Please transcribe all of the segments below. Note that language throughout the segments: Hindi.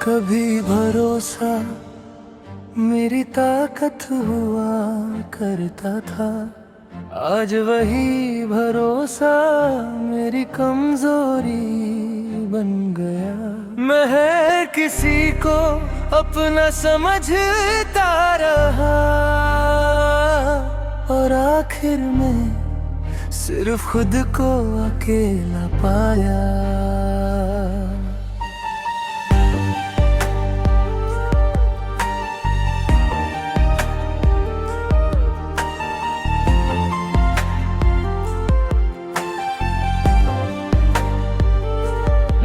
कभी भरोसा मेरी ताकत हुआ करता था, आज वही भरोसा मेरी कमजोरी बन गया। मैं हर किसी को अपना समझता रहा और आखिर में सिर्फ खुद को अकेला पाया।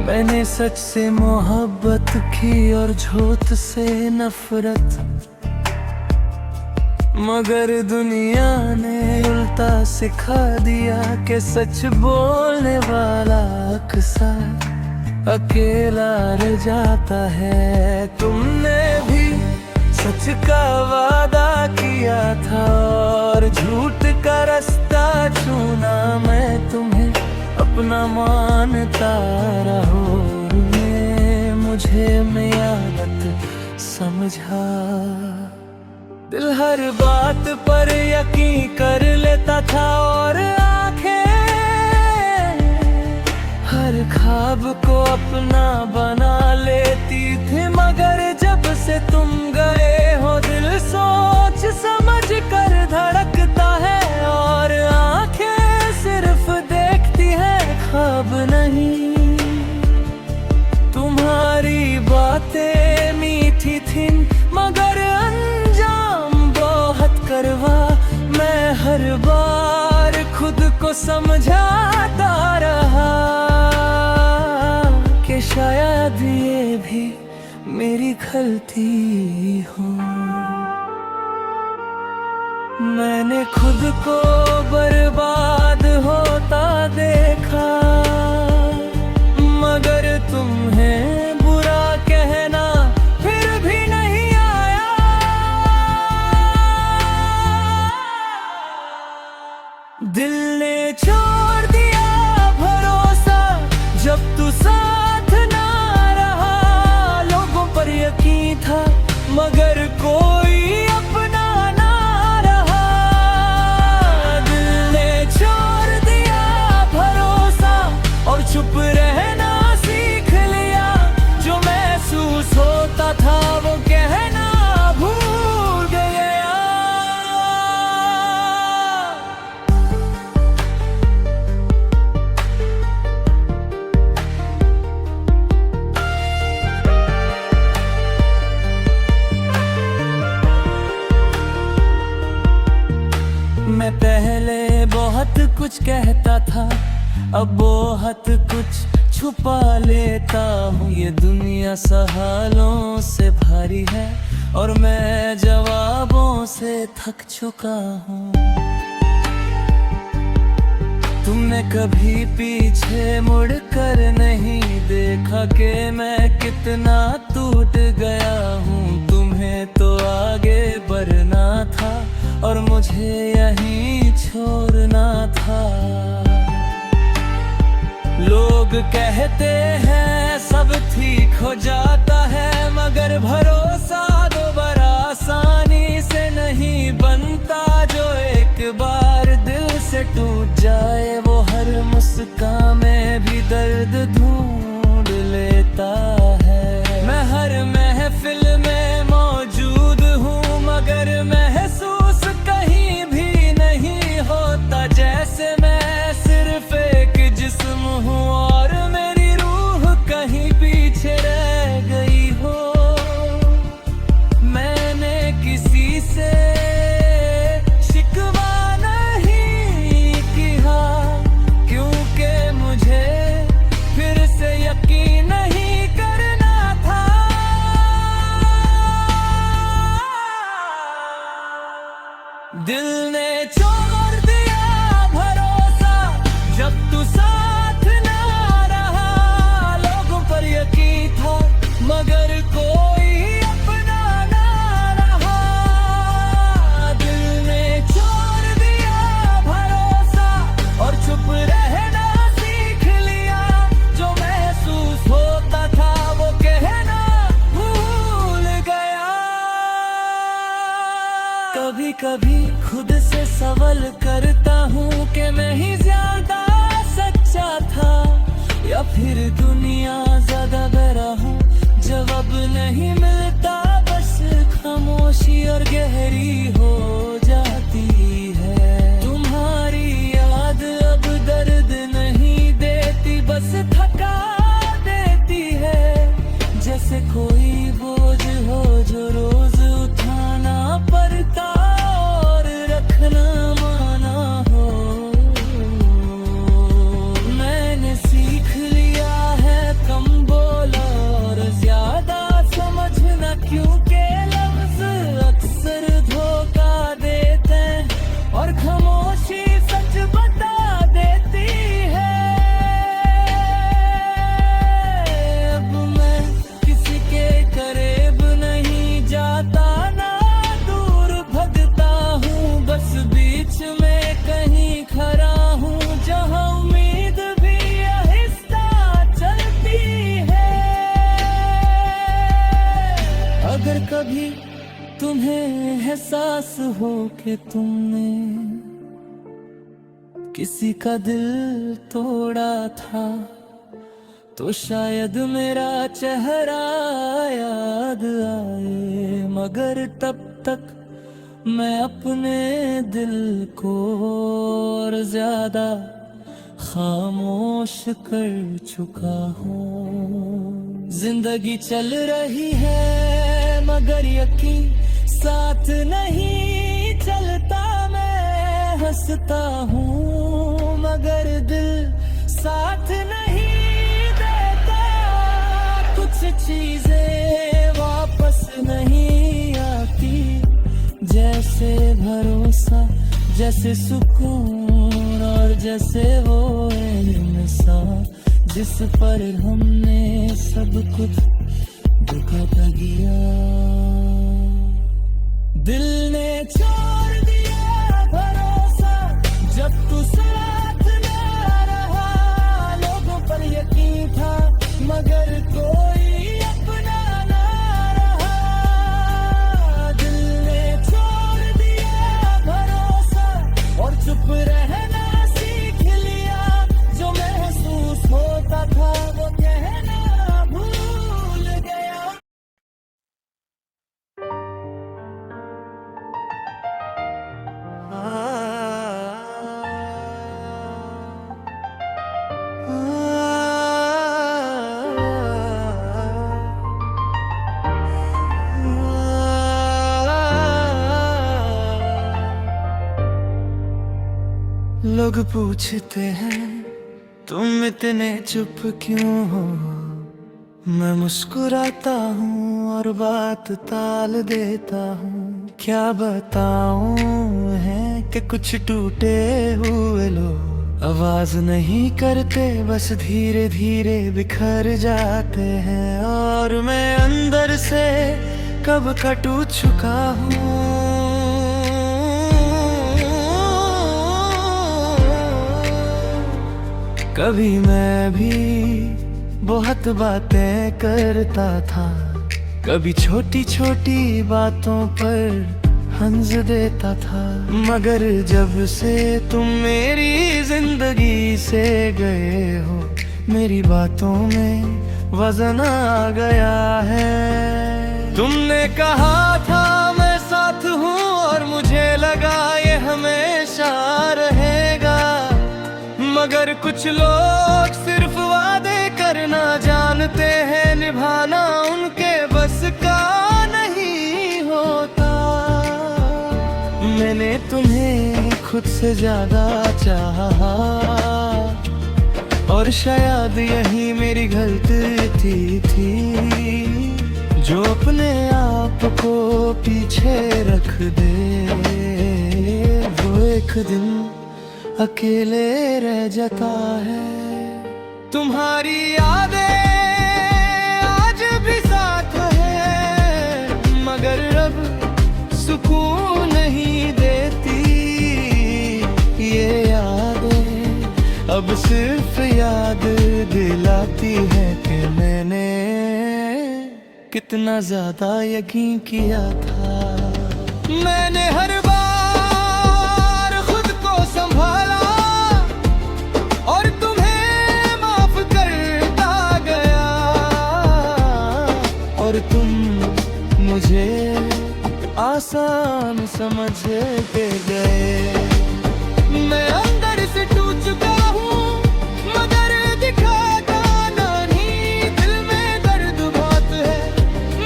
मैंने सच से मोहब्बत की और झूठ से नफरत, मगर दुनिया ने उल्टा सिखा दिया कि सच बोलने वाला अक्सर अकेला रह जाता है। तुमने भी सच का वादा किया था और झूठ का रास्ता चुना। मैं तुम्हें अपना मानता रहा, मुझे मैं आदत समझा। दिल हर बात पर यकीन कर लेता था और आंखें हर ख्वाब को अपना बना लेती थी। मगर जब से तुम गए हो दिल सोच समझ कर धड़कता है और आंखें सिर्फ देखती है ख्वाब नहीं। तुम्हारी बातें मीठी थी मगर अंजाम बहुत करवा। मैं हर बार खुद को समझाता रहा कि शायद ये भी मेरी गलती हो। मैंने खुद को बर्बाद होता देखा, मगर तुम्हें बुरा कहना फिर भी नहीं आया। दिल ने छोड़ दिया भरोसा जब तू साथ ना रहा। लोगों पर यकीन था मगर कोई अपना ना रहा। दिल ने छोड़ दिया भरोसा और चुप रहना सीख लिया। जो महसूस होता था वो कहना भूल गया। मैं पहले बहुत कुछ कहता था, अब बहुत कुछ छुपा लेता हूँ। ये दुनिया सवालों से भारी है और मैं जवाबों से थक चुका हूँ। तुमने कभी पीछे मुड़ कर नहीं देखा कि मैं कितना टूट गया हूँ। तुम्हें तो आगे बढ़ना था और मुझे यहीं छोड़ना था। लोग कहते हैं सब ठीक हो जाता है, मगर भरोसा दोबारा आसानी से नहीं बनता। जो एक बार दिल से टूट जाए वो हर मुस्कान में भी दर्द ढूंढ लेता है। मैं हर महफिल में मौजूद हूँ मगर महसूस कहीं भी नहीं होता। जैसे मैं सिर्फ एक जिस्म हूँ और मेरी रूह कहीं पीछे रह गई। कभी खुद से सवाल करता हूँ कि मैं ही ज्यादा सच्चा था या फिर दुनिया ज्यादा बड़ा हूँ। जवाब नहीं मिलता, बस खामोशी और गहरी हो जाती है। तुम्हारी याद अब दर्द नहीं देती, बस थका देती है। जैसे कोई बोझ हो जो रोज उठाना पड़ता और रखना माना हो। मैंने सीख लिया है कम बोला और ज्यादा समझना, क्योंकि लफ्ज अक्सर धोखा देते हैं और खामोशी सच बता देती है। अब मैं किसी के करीब नहीं जाता, ना दूर भगता हूँ, बस बीच में कहीं खड़ा हूँ, जहाँ उम्मीद भी आहिस्ता चलती है। अगर कभी तुम्हें एहसास हो कि तुमने किसी का दिल तोड़ा था, तो शायद मेरा चेहरा याद आए, मगर तब तक मैं अपने दिल को और ज्यादा खामोश कर चुका हूँ। जिंदगी चल रही है मगर यकीन साथ नहीं चलता। मैं हंसता हूँ मगर दिल साथ नहीं देता। कुछ चीजें वापस नहीं आती, जैसे भरोसा, जैसे सुकून और जैसे वो इंसान जिस पर हमने सब कुछ दिखाता गया। दिल ने छोड़ दिया भरोसा जब तू साथ ना रहा। लोगों पर यकीन था मगर कोई अपना ना रहा। दिल ने छोड़ दिया भरोसा और चुप रहना सीख लिया। जो महसूस होता था वो कहना भूल गया। लोग पूछते हैं तुम इतने चुप क्यों हो। मैं मुस्कुराता हूँ और बात टाल देता हूँ। क्या बताऊँ है कि कुछ टूटे हुए लोग आवाज नहीं करते, बस धीरे धीरे बिखर जाते हैं। और मैं अंदर से कब का टूट चुका हूँ। कभी मैं भी बहुत बातें करता था, कभी छोटी छोटी बातों पर हंस देता था। मगर जब से तुम मेरी जिंदगी से गए हो, मेरी बातों में वजन आ गया है। तुमने कहा था मैं साथ हूँ और मुझे लगा ये हमेशा रहेगा। मगर कुछ लोग सिर्फ वादे करना जानते हैं, निभाना उनके बस का नहीं होता। मैंने तुम्हें खुद से ज्यादा चाहा और शायद यही मेरी गलती थी, जो अपने आप को पीछे रख दे। वो एक दिन अकेले रह जाता है। तुम्हारी यादें आज भी साथ है, मगर अब सुकून नहीं देती। ये यादें अब सिर्फ याद दिलाती है कि मैंने कितना ज्यादा यकीन किया था। मैंने हर बार और तुम मुझे आसान समझ के गए। मैं अंदर से टूट चुका हूँ मगर दिखाता नहीं, दिल में दर्द बहुत है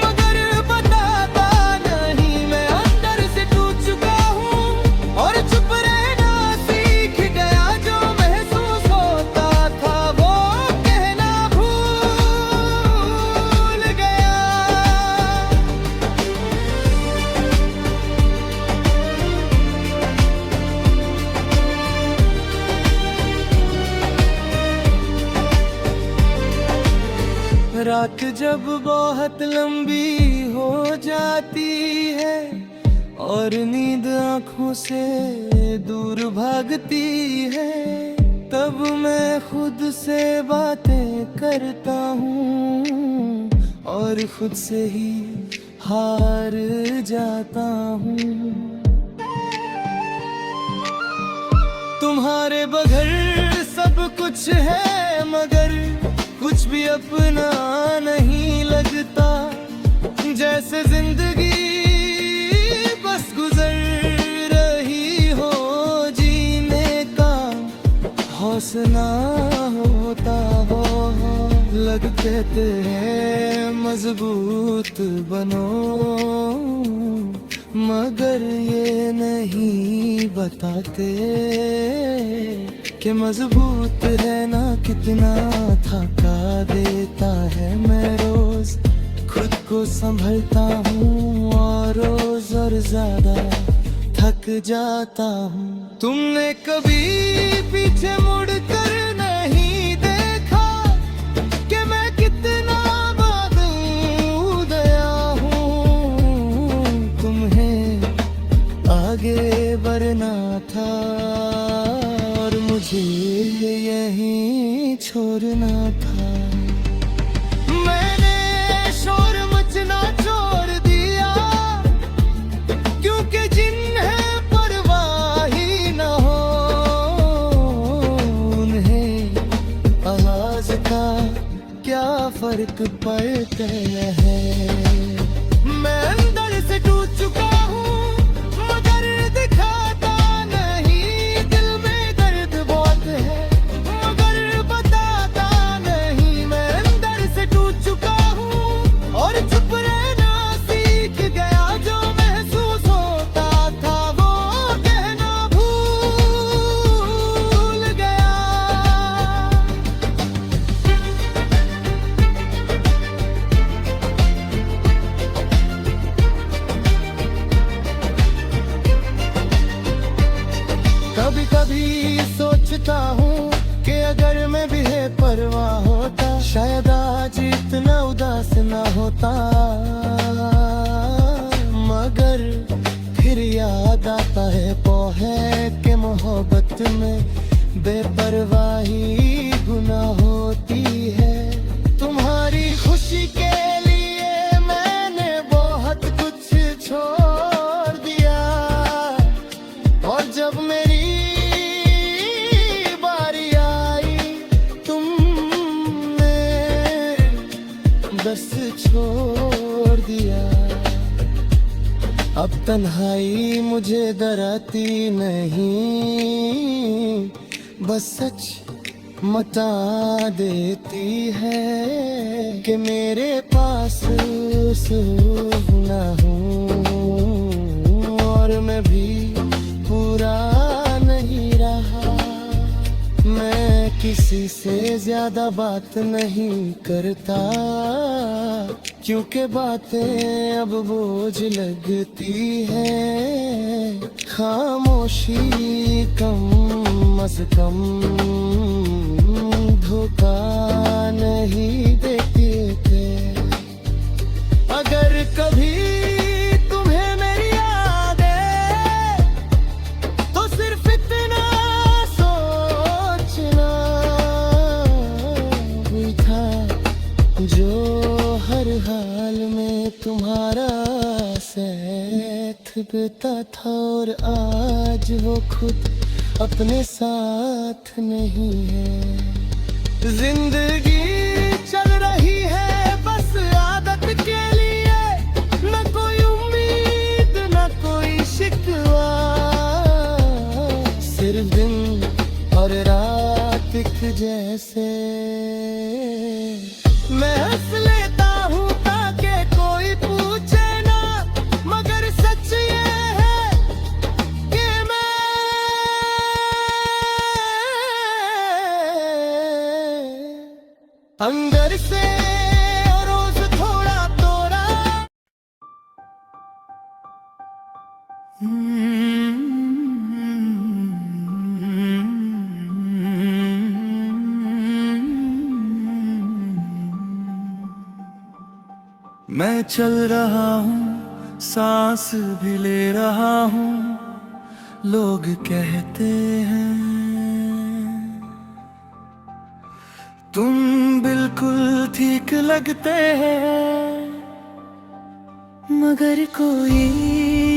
मगर बताता नहीं। मैं अंदर से टूट चुका हूँ और चुप रहना सीख गया, जो महसूस होता था वो कहना भूल गया। रात जब बहुत लंबी हो जाती है और नींद आँखों से दूर भागती है, तब मैं खुद से बातें करता हूँ और खुद से ही हार जाता हूँ। तुम्हारे बगैर सब कुछ है मगर कुछ भी अपना नहीं लगता, जैसे जिंदगी बस गुजर रही हो, जीने का हौसला होता हो। लग कहते हैं मजबूत बनो मगर ये नहीं बताते कि मजबूत रहना कितना थका देता है। मैं रोज खुद को संभलता हूँ और रोज और ज्यादा थक जाता हूँ। तुमने कभी पीछे मुड़ कर नहीं देखा कि मैं कितना बदल गया हूँ। तुम्हें आगे बढ़ना था और मुझे यहीं छोड़ना था। मैंने शोर मचना छोड़ दिया क्योंकि जिन्हें परवाह ही न हो उन्हें आवाज का क्या फर्क पड़ता है। मैं अंदर से टूट चुका हूँ मगर दिखाता नहीं, दिल में दर्द बहुत है मगर बताता नहीं। मैं अंदर से टूट चुका हूँ और चुप रहना सीख गया, जो महसूस होता था वो कहना भूल गया। कभी कभी सोचता हूँ कि अगर मैं भी परवाह होता शायद आज इतना उदास ना होता, मगर फिर याद आता है पौहे के मोहब्बत में बेपरवाही गुनाह होती है। तुम्हारी खुशी के लिए मैंने बहुत कुछ छोड़ दिया और जब मेरी बस छोड़ दिया। अब तन्हाई मुझे डराती नहीं, बस सच मता देती है कि मेरे पास ना हूँ और मैं भी पूरा नहीं रहा। मैं किसी से ज्यादा बात नहीं करता क्योंकि बातें अब बोझ लगती है। खामोशी कम अज कम धोखा नहीं देती थे। अगर कभी तुम्हें मेरी याद है तो सिर्फ इतना सोचना भी था, जो हर हाल में तुम्हारा साथ देता था और आज वो खुद अपने साथ नहीं है। जिंदगी चल रही है बस आदत के लिए। जैसे। मैं हंस लेता हूँ ताकि कोई पूछे ना, मगर सच ये है कि मैं अंदर से रोज थोड़ा तोड़ा। मैं चल रहा हूँ, सांस भी ले रहा हूँ, लोग कहते हैं तुम बिल्कुल ठीक लगते हैं, मगर कोई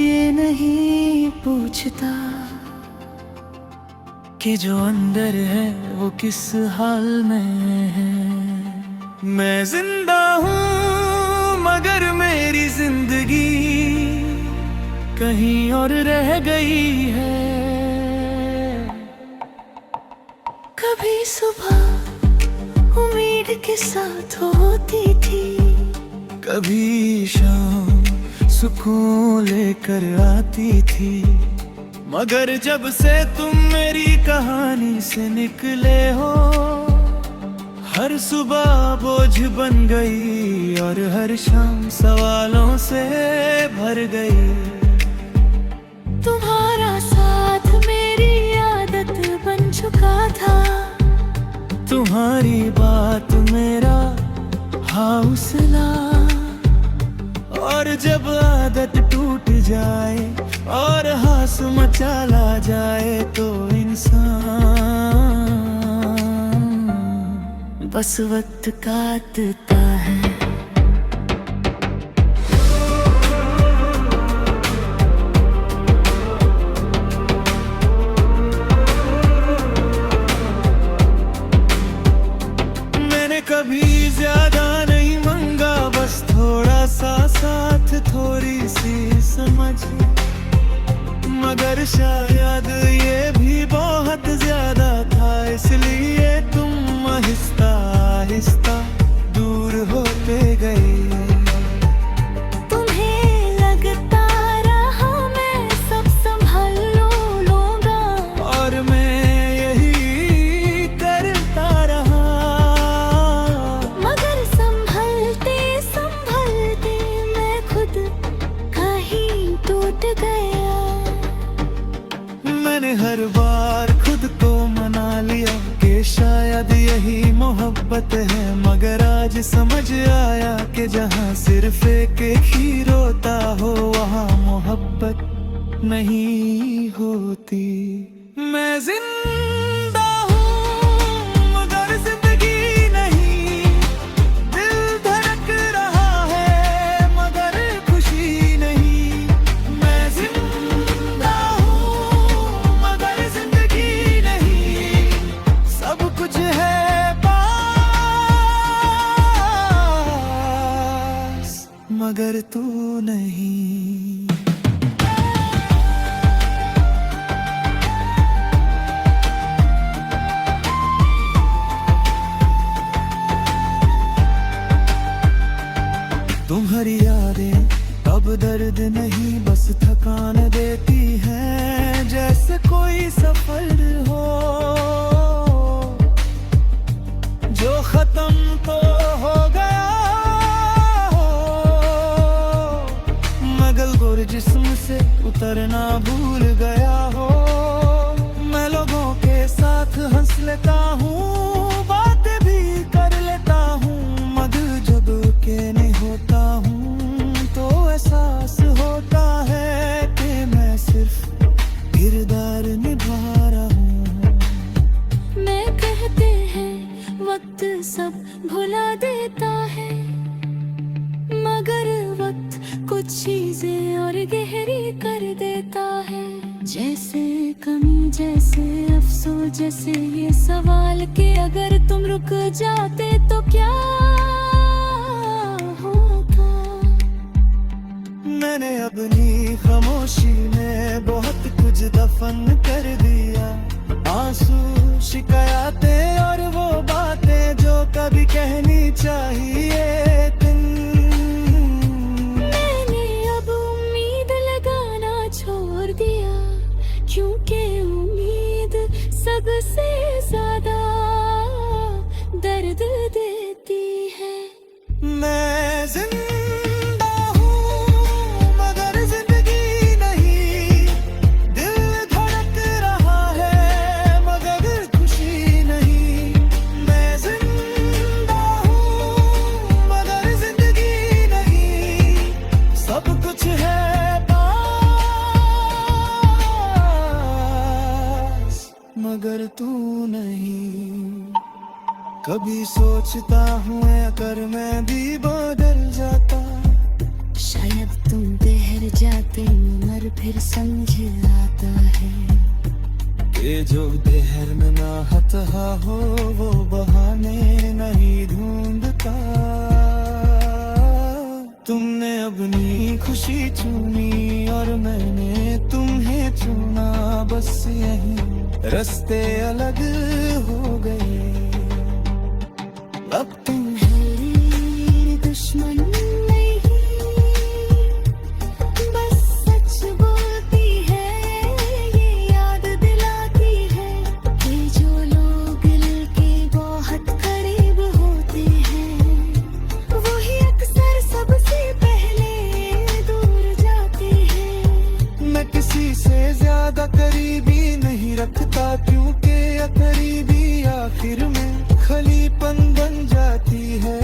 ये नहीं पूछता कि जो अंदर है वो किस हाल में है। मैं जिंदा हूँ मगर मेरी जिंदगी कहीं और रह गई है। कभी सुबह उम्मीद के साथ होती थी, कभी शाम सुकून लेकर आती थी, मगर जब से तुम मेरी कहानी से निकले हो, हर सुबह बोझ बन गई और हर शाम सवालों से भर गई। तुम्हारा साथ मेरी आदत बन चुका था, तुम्हारी बात मेरा हौसला, और जब आदत टूट जाए और हास मचाला जाए तो इंसान बस वक्त काटता है। मैंने कभी ज्यादा नहीं मांगा, बस थोड़ा सा साथ, थोड़ी सी समझ, मगर शायद ये भी बहुत ज्यादा था, इसलिए तुम आहिस्ता आहिस्ता दूर होते गए। तुम्हें लगता रहा मैं सब संभाल लूंगा, और मैं यही करता रहा, मगर संभलते संभलते मैं खुद कहीं टूट गया। मैंने हर बार खुद को मना लिया कि शायद यही मोहब्बत है, मगर आज समझ आया कि जहाँ सिर्फ एक ही रोता हो वहाँ मोहब्बत नहीं होती। मैं जिंदा हूँ मगर जिंदगी नहीं, दिल धड़क रहा है मगर खुशी नहीं। मैं जिंदा हूँ मगर जिंदगी नहीं, सब कुछ है मगर तू नहीं। तुम्हारी यादें अब दर्द नहीं बस थकान देती हैं, जैसे कोई सफर हो जो खत्म तो हो गया, जिस्म से उतरना भूल गया हो। मैं लोगों के साथ हंस लेता हूँ, बातें भी कर लेता हूँ, मगर जब अकेले होता हूँ तो एहसास होता है कि मैं सिर्फ किरदार निभा रहा हूँ। मैं कहते हैं वक्त सब भुला देता है, मगर वक्त कुछ चीजें और गहरी कर देता है, जैसे कमी जैसे अफसोस जैसे ये सवाल कि अगर तुम रुक जाते तो क्या होता। मैंने अपनी खामोशी में बहुत कुछ दफन कर दिया, आंसू, शिकायतें और वो बातें जो कभी कहनी चाहिए तुम। मैंने अब उम्मीद लगाना छोड़ दिया, क्योंकि उम्मीद सबसे ज्यादा दर्द देती है। मैं जिंदा हूँ मगर जिंदगी नहीं, दिल धड़क रहा है मगर खुशी नहीं। मैं जिंदा हूँ मगर जिंदगी नहीं, सब कुछ है पास मगर तू नहीं। कभी सोचता हूँ अगर मैं भी बदल जाता, शायद तुम ठहर जाते उम्र फिर समझ आता है कि जो देहर में ना हतहा हो वो बहाने नहीं ढूंढता। तुमने अपनी खुशी चुनी और मैंने तुम्हें चुना, बस यही रास्ते अलग हो गए। अब तुम मेरी दुश्मन नहीं, बस सच बोलती है, ये याद दिलाती है कि जो लोग दिल के बहुत करीब होते हैं वही अक्सर सबसे पहले दूर जाते हैं। मैं किसी से ज्यादा करीबी नहीं रखता, क्योंकि करीबी आखिर में खलीपन बन जाती है।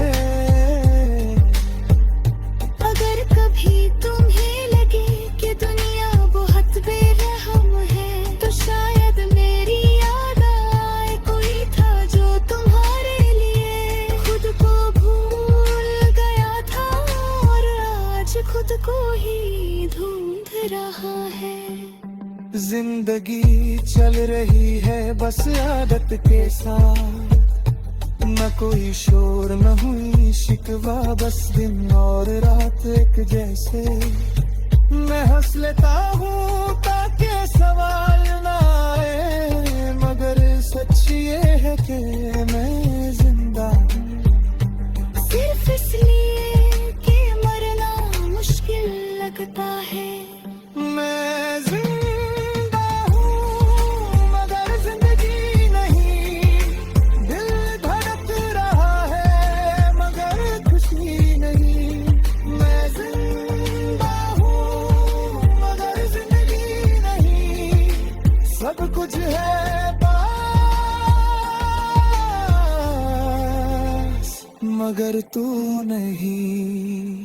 अगर कभी तुम्हें लगे कि दुनिया बहुत बेरहम है, तो शायद मेरी याद आए कोई था जो तुम्हारे लिए खुद को भूल गया था और आज खुद को ही ढूंढ रहा है। जिंदगी चल रही है बस आदत के साथ, न कोई शोर न हुई शिकवा, बस दिन और रात एक जैसे। मैं हंस लेता हूँ ताकि सवाल न आए, मगर सच ये है कि मैं जिंदा हूँ सिर्फ इसलिए कि मरना मुश्किल लगता है। मैं जिंदा हूँ मगर जिंदगी नहीं, दिल धड़क रहा है मगर खुशी नहीं। मैं जिंदा हूँ मगर जिंदगी नहीं, सब कुछ है पास मगर तू नहीं।